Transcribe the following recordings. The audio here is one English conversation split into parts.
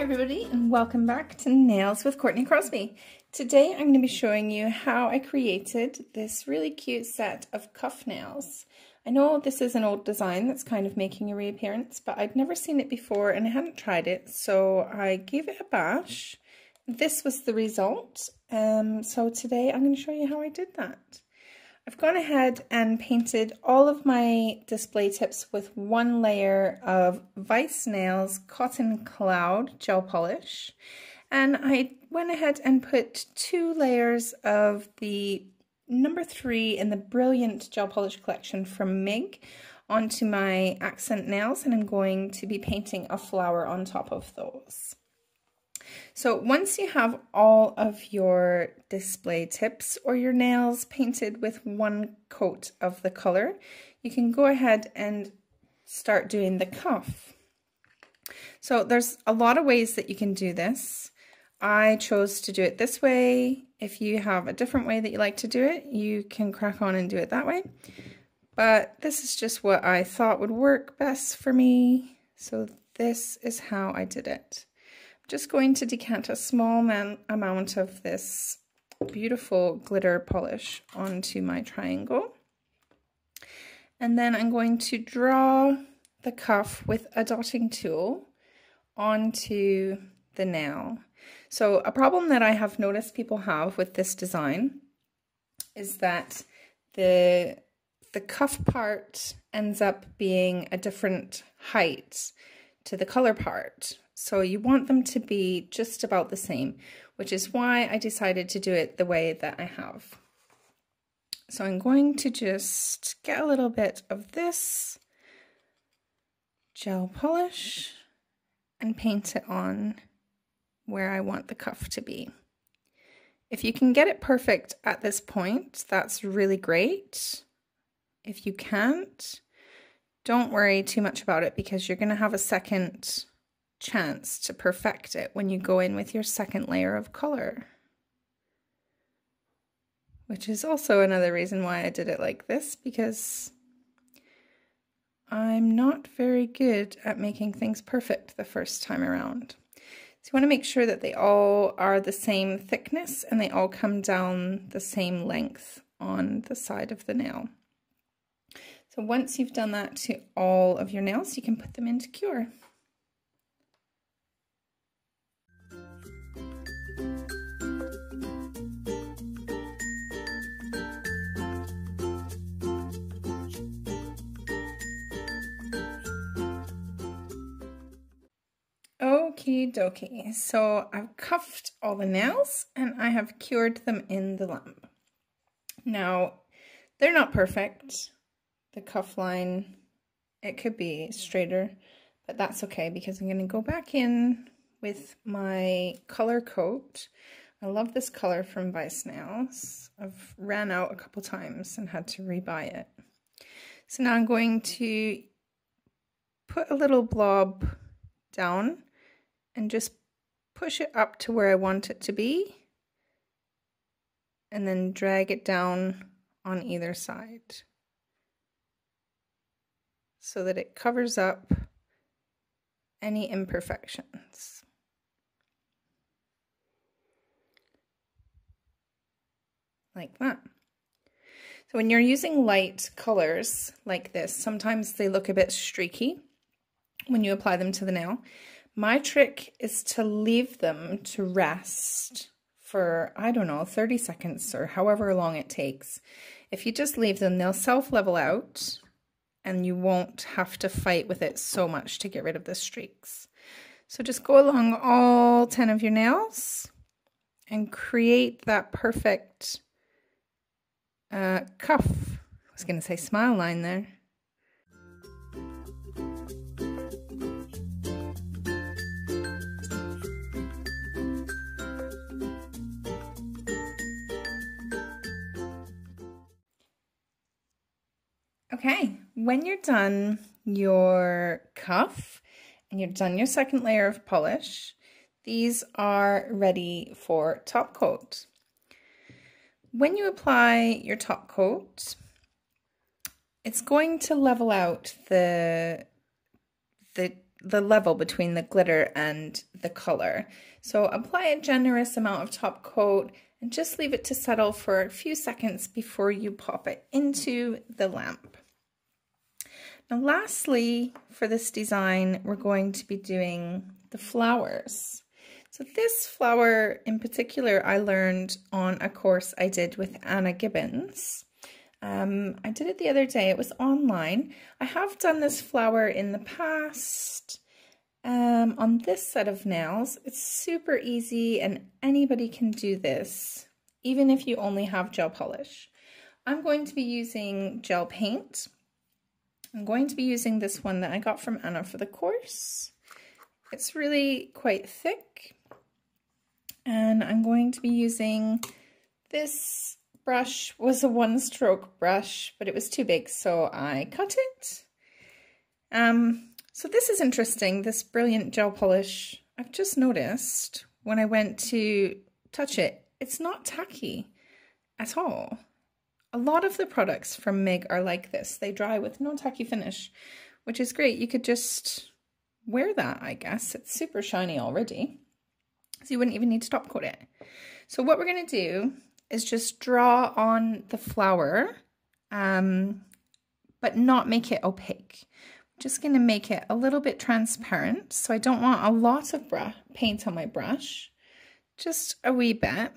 everybody, and welcome back to Nails with Courtney Crosbie. Today I'm going to be showing you how I created this really cute set of cuff nails. I know this is an old design that's kind of making a reappearance, but I'd never seen it before and I hadn't tried it, so I gave it a bash. This was the result, so today I'm going to show you how I did that. I've gone ahead and painted all of my display tips with one layer of Vice Nails Cotton Cloud gel polish, and I went ahead and put 2 layers of the number 3 in the Brilliant gel polish collection from MIG onto my accent nails, and I'm going to be painting a flower on top of those. So once you have all of your display tips or your nails painted with one coat of the color, you can go ahead and start doing the cuff. So there's a lot of ways that you can do this. I chose to do it this way. If you have a different way that you like to do it, you can crack on and do it that way. But this is just what I thought would work best for me. So this is how I did it. Just going to decant a small amount of this beautiful glitter polish onto my triangle. And then I'm going to draw the cuff with a dotting tool onto the nail. So a problem that I have noticed people have with this design is that the cuff part ends up being a different height to the color part. So you want them to be just about the same, which is why I decided to do it the way that I have. So I'm going to just get a little bit of this gel polish and paint it on where I want the cuff to be. If you can get it perfect at this point, that's really great. If you can't, don't worry too much about it, because you're going to have a second chance to perfect it when you go in with your second layer of color, which is also another reason why I did it like this, because I'm not very good at making things perfect the first time around. So you want to make sure that they all are the same thickness and they all come down the same length on the side of the nail. So once you've done that to all of your nails, you can put them into cure. Okie dokie, so I've cuffed all the nails and I have cured them in the lamp. Now, they're not perfect. The cuff line, it could be straighter, but that's okay because I'm going to go back in with my color coat. I love this color from Vice Nails. I've ran out a couple times and had to rebuy it. So now I'm going to put a little blob down and just push it up to where I want it to be, and then drag it down on either side so that it covers up any imperfections. Like that. So when you're using light colors like this, sometimes they look a bit streaky when you apply them to the nail. My trick is to leave them to rest for, I don't know, 30 seconds or however long it takes. If you just leave them, they'll self-level out and you won't have to fight with it so much to get rid of the streaks. So just go along all 10 of your nails and create that perfect cuff. I was going to say smile line there. Okay, when you're done your cuff and you're done your second layer of polish, these are ready for top coat. When you apply your top coat, it's going to level out the the level between the glitter and the color. So apply a generous amount of top coat and just leave it to settle for a few seconds before you pop it into the lamp. Now lastly, for this design, we're going to be doing the flowers. So this flower in particular, I learned on a course I did with Anna Gibbons. I did it the other day. It was online. I have done this flower in the past on this set of nails. It's super easy and anybody can do this, even if you only have gel polish. I'm going to be using gel paint. I'm going to be using this one that I got from Anna for the course. It's really quite thick. And I'm going to be using this brush. Was a one-stroke brush, but it was too big, so I cut it. So this is interesting, this Brilliant gel polish. I've just noticed when I went to touch it, it's not tacky at all. A lot of the products from MIG are like this. They dry with no tacky finish, which is great. You could just wear that, I guess. It's super shiny already, so you wouldn't even need to top coat it. So what we're going to do is just draw on the flower, but not make it opaque. I'm just going to make it a little bit transparent, so I don't want a lot of paint on my brush, just a wee bit.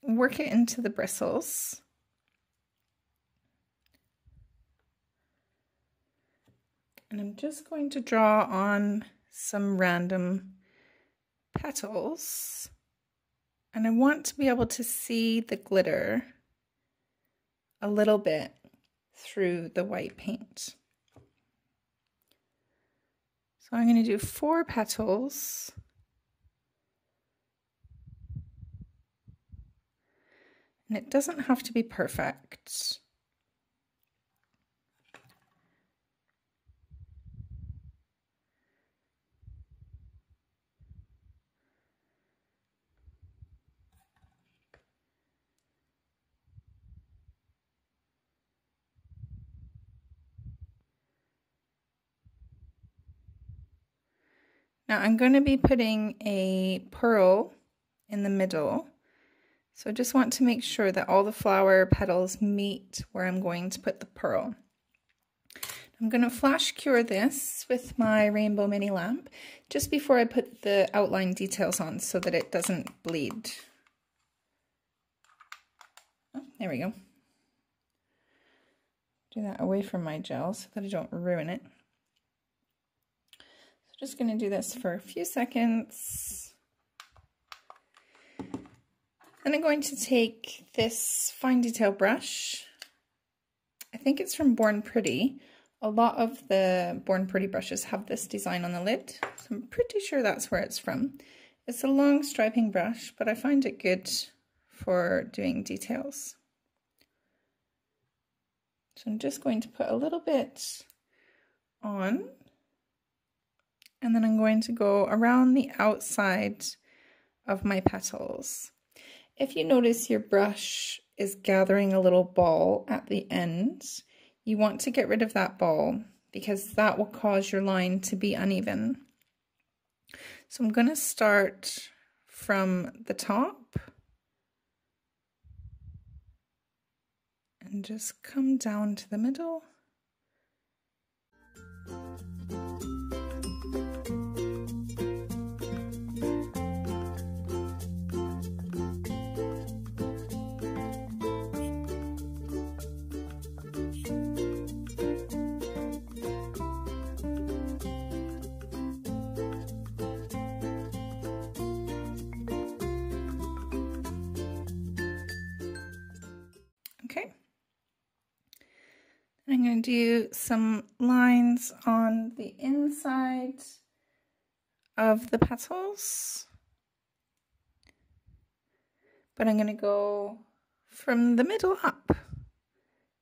Work it into the bristles. And I'm just going to draw on some random petals. And I want to be able to see the glitter a little bit through the white paint. So I'm going to do 4 petals. And it doesn't have to be perfect. Now I'm going to be putting a pearl in the middle, so I just want to make sure that all the flower petals meet where I'm going to put the pearl. I'm going to flash cure this with my rainbow mini lamp just before I put the outline details on so that it doesn't bleed. Oh, there we go. Do that away from my gel so that I don't ruin it. Just going to do this for a few seconds. Then I'm going to take this fine detail brush. I think it's from Born Pretty. A lot of the Born Pretty brushes have this design on the lid, so I'm pretty sure that's where it's from. It's a long striping brush, but I find it good for doing details. So I'm just going to put a little bit on. And then I'm going to go around the outside of my petals. If you notice your brush is gathering a little ball at the end, you want to get rid of that ball because that will cause your line to be uneven. So I'm going to start from the top and just come down to the middle. Okay, I'm going to do some lines on the inside of the petals, but I'm going to go from the middle up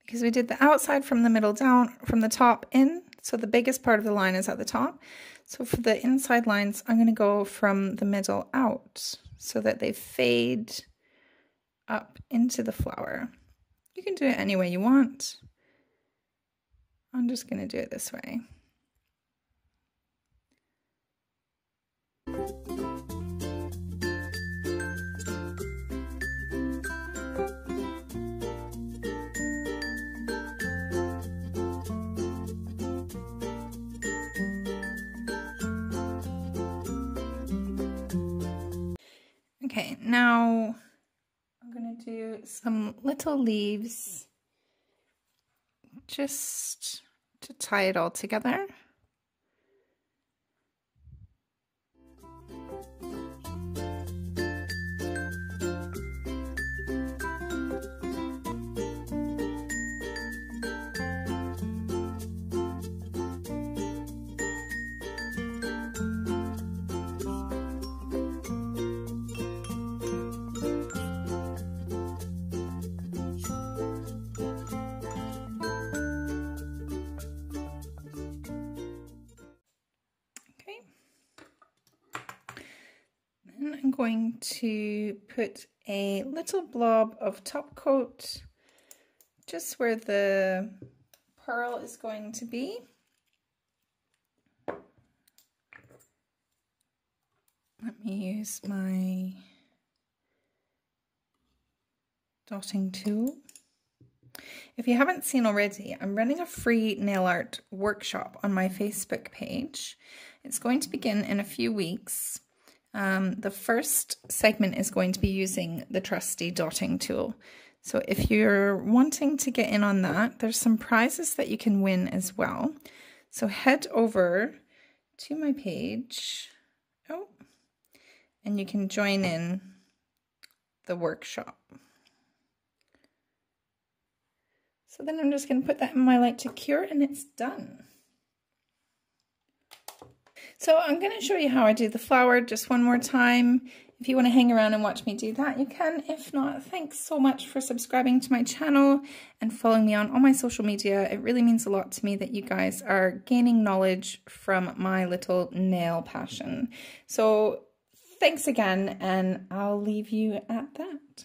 because we did the outside from the middle down, from the top in, so the biggest part of the line is at the top. So for the inside lines, I'm going to go from the middle out so that they fade up into the flower. You can do it any way you want. I'm just going to do it this way. Okay, now I'm going to do some little leaves just to tie it all together. I'm going to put a little blob of Topcoat just where the pearl is going to be. Let me use my dotting tool. If you haven't seen already, I'm running a free nail art workshop on my Facebook page. It's going to begin in a few weeks. The first segment is going to be using the trusty dotting tool. So if you're wanting to get in on that, there's some prizes that you can win as well. So head over to my page, and you can join in the workshop. So then I'm just going to put that in my light to cure, and it's done. So I'm going to show you how I do the flower just one more time. If you want to hang around and watch me do that, you can. If not, thanks so much for subscribing to my channel and following me on all my social media. It really means a lot to me that you guys are gaining knowledge from my little nail passion. So thanks again, and I'll leave you at that.